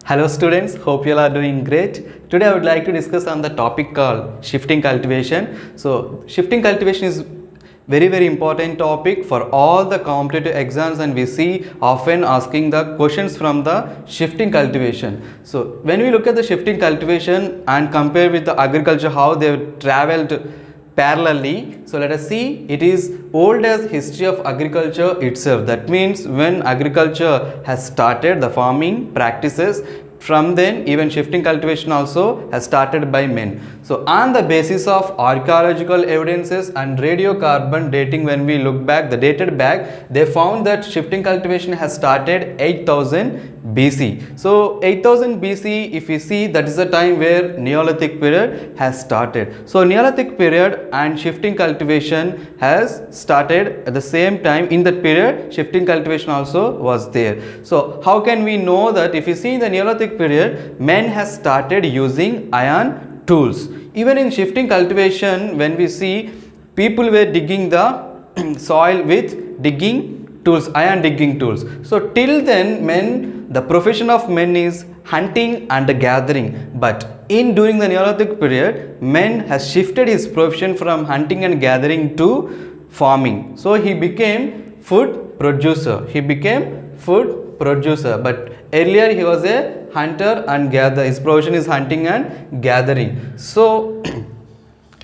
Hello students, hope you all are doing great. Today I would like to discuss on the topic called shifting cultivation. So shifting cultivation is very important topic for all the competitive exams, and we see often asking the questions from the shifting cultivation. So when we look at the shifting cultivation and compare with the agriculture, how they have traveled parallelly, so let us see, it is old as history of agriculture itself. That means when agriculture has started, the farming practices, from then even shifting cultivation also has started by men. So on the basis of archaeological evidences and radiocarbon dating, when we look back, the dated back, they found that shifting cultivation has started 8000 BC. So 8000 BC, if we see, that is the time where Neolithic period has started. So Neolithic period and shifting cultivation has started at the same time. In that period, shifting cultivation also was there. So how can we know that? If you see the Neolithic period, men has started using iron tools. Even in shifting cultivation, when we see, people were digging the soil with digging tools, iron digging tools. So till then, men, the profession of men is hunting and gathering, but during the Neolithic period, men has shifted his profession from hunting and gathering to farming. So he became food producer. But earlier he was a hunter and gatherer. His profession is hunting and gathering. So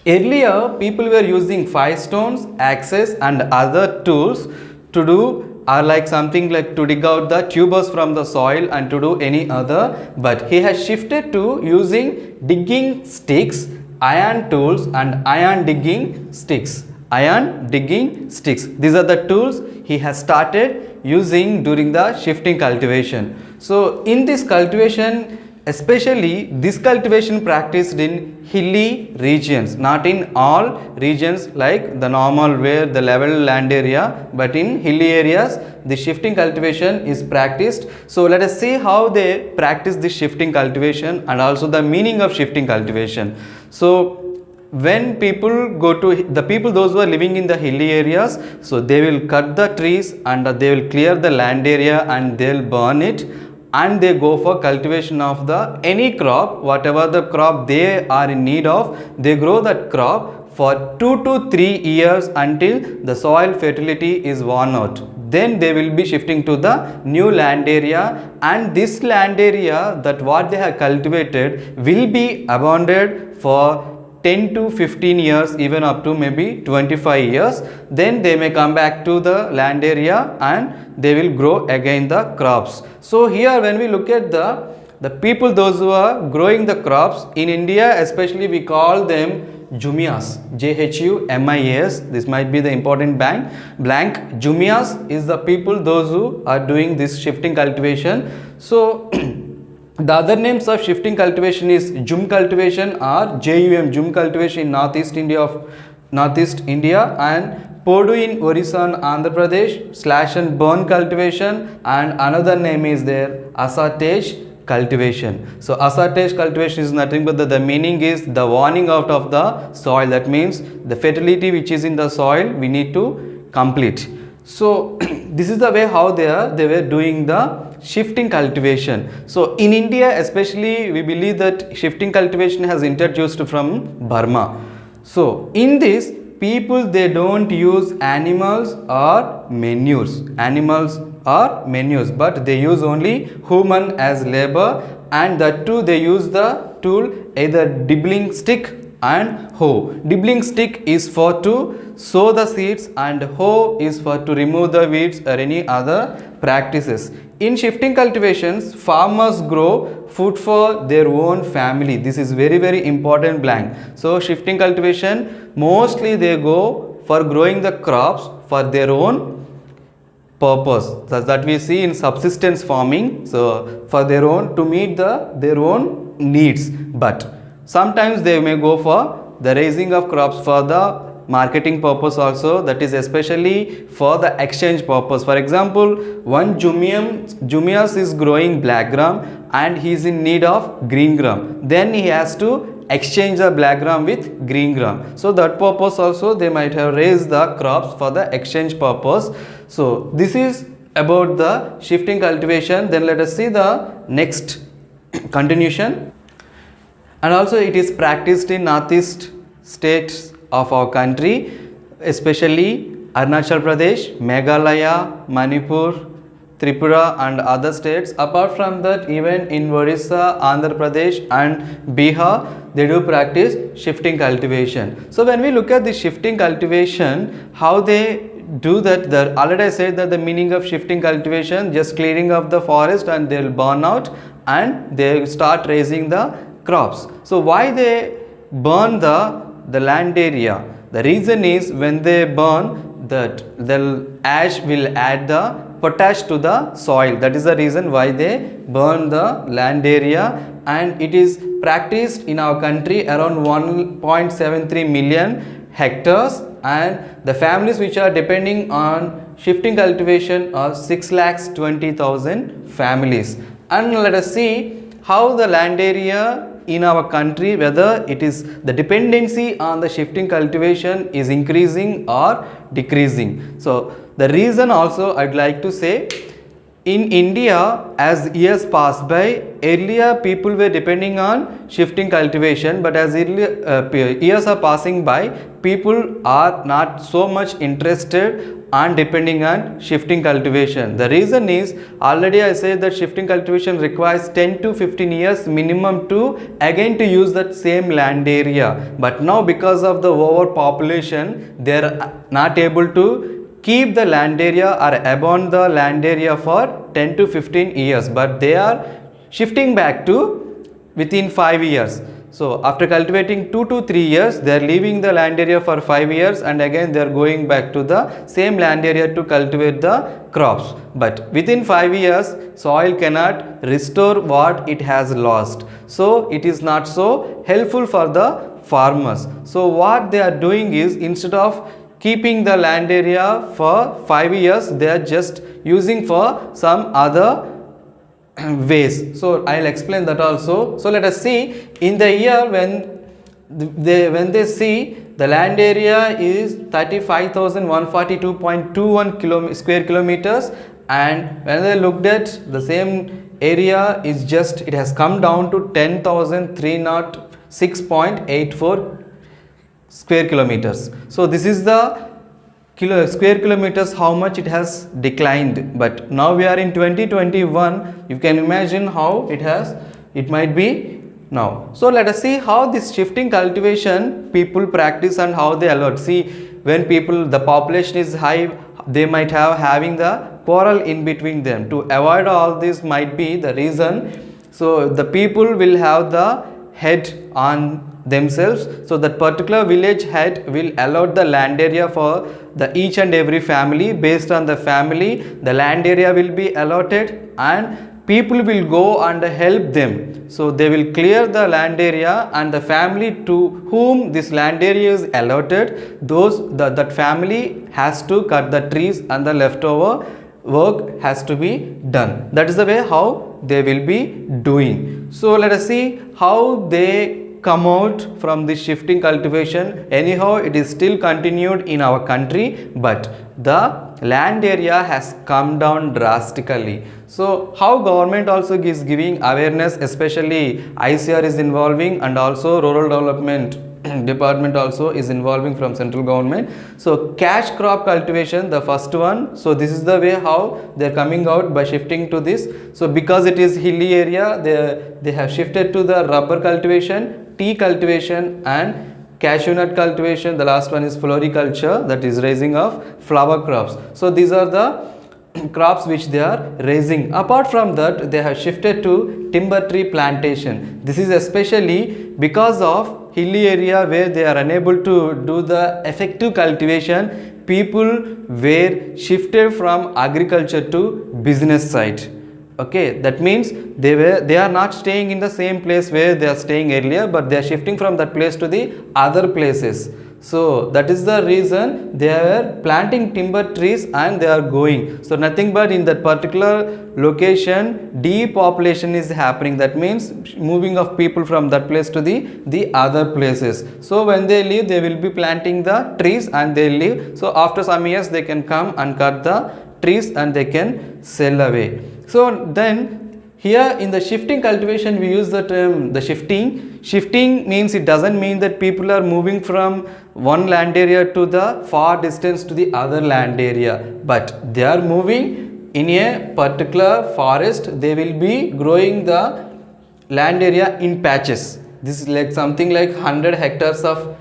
earlier people were using fire stones, axes and other tools to do, or like something like to dig out the tubers from the soil and to do any other, but he has shifted to using digging sticks, iron tools and iron digging sticks. These are the tools he has started using during the shifting cultivation. So in this cultivation, especially this cultivation practiced in hilly regions, not in all regions like the normal where the level land area, but in hilly areas the shifting cultivation is practiced. So let us see how they practice this shifting cultivation and also the meaning of shifting cultivation. So when people go to the people, those who are living in the hilly areas, so they will cut the trees and they will clear the land area and they'll burn it, and they go for cultivation of the any crop, whatever the crop they are in need of. They grow that crop for 2 to 3 years until the soil fertility is worn out. Then they will be shifting to the new land area, and this land area, that what they have cultivated, will be abandoned for 10 to 15 years, even up to maybe 25 years. Then they may come back to the land area and they will grow again the crops. So here when we look at the people, those who are growing the crops in India especially, we call them Jumias, Jumias. This might be the important blank. Jumias is the people, those who are doing this shifting cultivation. So the other names of shifting cultivation is Jum cultivation or JUM, Jum cultivation in Northeast India, and Podu in Orissa and Andhra Pradesh, slash and burn cultivation, and another name is there Assatage cultivation. So Assatage cultivation is nothing but the meaning is the warning out of the soil. That means the fertility which is in the soil we need to complete. So this is the way how they were doing the shifting cultivation. So in India especially, we believe that shifting cultivation has introduced from Burma. So in this, people, they don't use animals or manures, but they use only human as labor, and that too they use the tool either dibbling stick and hoe. Dibbling stick is for to sow the seeds and hoe is for to remove the weeds or any other practices. In shifting cultivations, farmers grow food for their own family. This is very important blank. So shifting cultivation, mostly they go for growing the crops for their own purpose, that we see in subsistence farming, so for their own, to meet their own needs. But sometimes they may go for the raising of crops for the marketing purpose also, that is especially for the exchange purpose. For example, one Jumias is growing black gram and he is in need of green gram. Then he has to exchange the black gram with green gram. So that purpose also they might have raised the crops for the exchange purpose. So this is about the shifting cultivation. Then let us see the next continuation. And also it is practiced in northeast states of our country, especially Arunachal Pradesh, Meghalaya, Manipur, Tripura and other states. Apart from that, even in Orissa, Andhra Pradesh and Bihar, they do practice shifting cultivation. So when we look at the shifting cultivation, how they do that, already I said that the meaning of shifting cultivation, just clearing of the forest and they will burn out and they start raising the crops. So why they burn the land area? The reason is when they burn, that the ash will add the potash to the soil. That is the reason why they burn the land area, and it is practiced in our country around 1.73 million hectares, and the families which are depending on shifting cultivation are 6,20,000 families. And let us see how the land area in our country, whether it is the dependency on the shifting cultivation is increasing or decreasing. So the reason also I'd like to say, in India, as years pass by, earlier people were depending on shifting cultivation, but as years are passing by, people are not so much interested and depending on shifting cultivation. The reason is, already I said that shifting cultivation requires 10 to 15 years minimum to again to use that same land area. But now because of the overpopulation, they are not able to keep the land area or abandon the land area for 10 to 15 years, but they are shifting back to within 5 years. So after cultivating 2 to 3 years, they are leaving the land area for 5 years and again they are going back to the same land area to cultivate the crops. But within 5 years, soil cannot restore what it has lost. So it is not so helpful for the farmers. So what they are doing is, instead of keeping the land area for 5 years, they are just using for some other ways. So I'll explain that also. So let us see, in the year when they see the land area is 35,142.21 square kilometers, and when they looked at the same area is just, it has come down to 10,306.84 square kilometers. So this is the square kilometers, how much it has declined. But now we are in 2021, you can imagine how it might be now. So let us see how this shifting cultivation people practice and how they allow. See, when the population is high, they might having the quarrel in between them. To avoid all this might be the reason. So the people will have the head on themselves. So that particular village head will allot the land area for the each and every family. Based on the family, the land area will be allotted and people will go and help them. So they will clear the land area, and the family to whom this land area is allotted, that family has to cut the trees and the leftover work has to be done. That is the way how they will be doing. So let us see how they come out from this shifting cultivation. Anyhow, it is still continued in our country, but the land area has come down drastically. So how government also is giving awareness, especially ICR is involving, and also rural development department also is involving from central government. So cash crop cultivation, the first one. So this is the way how they are coming out by shifting to this. So because it is hilly area, they have shifted to the rubber cultivation, tea cultivation and cashew nut cultivation. The last one is floriculture, that is raising of flower crops. So these are the crops which they are raising. Apart from that, they have shifted to timber tree plantation. This is especially because of hilly area where they are unable to do the effective cultivation. People were shifted from agriculture to business side. Okay, that means they are not staying in the same place where they are staying earlier, but they are shifting from that place to the other places. So that is the reason they are planting timber trees and they are going. So nothing but in that particular location, depopulation is happening. That means moving of people from that place to the other places. So when they leave, they will be planting the trees and they leave. So after some years, they can come and cut the trees and they can sell away. So then Here in the shifting cultivation we use the term the shifting. Shifting means it doesn't mean that people are moving from one land area to the far distance to the other land area, but they are moving in a particular forest. They will be growing the land area in patches. This is like something like 100 hectares of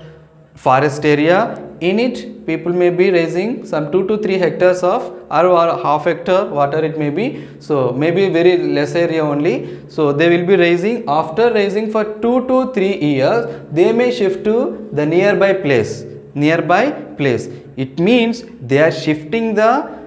forest area. In it people may be raising some 2 to 3 hectares of or half hectare, whatever it may be, so maybe very less area only. So they will be raising. After raising for 2 to 3 years they may shift to the nearby place. It means they are shifting the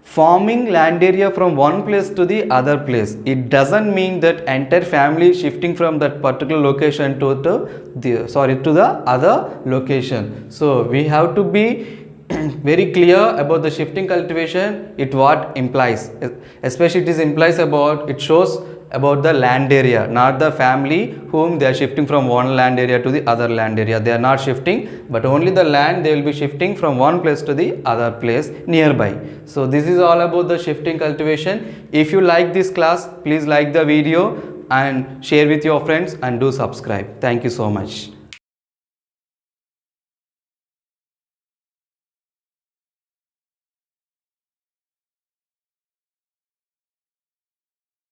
farming land area from one place to the other place. It doesn't mean that entire family is shifting from that particular location to the other location. So we have to be very clear about the shifting cultivation. It what implies, especially it shows about the land area, not the family whom they are shifting from one land area to the other land area. They are not shifting, but only the land they will be shifting from one place to the other place nearby. So this is all about the shifting cultivation. If you like this class, please like the video and share with your friends and do subscribe. Thank you so much.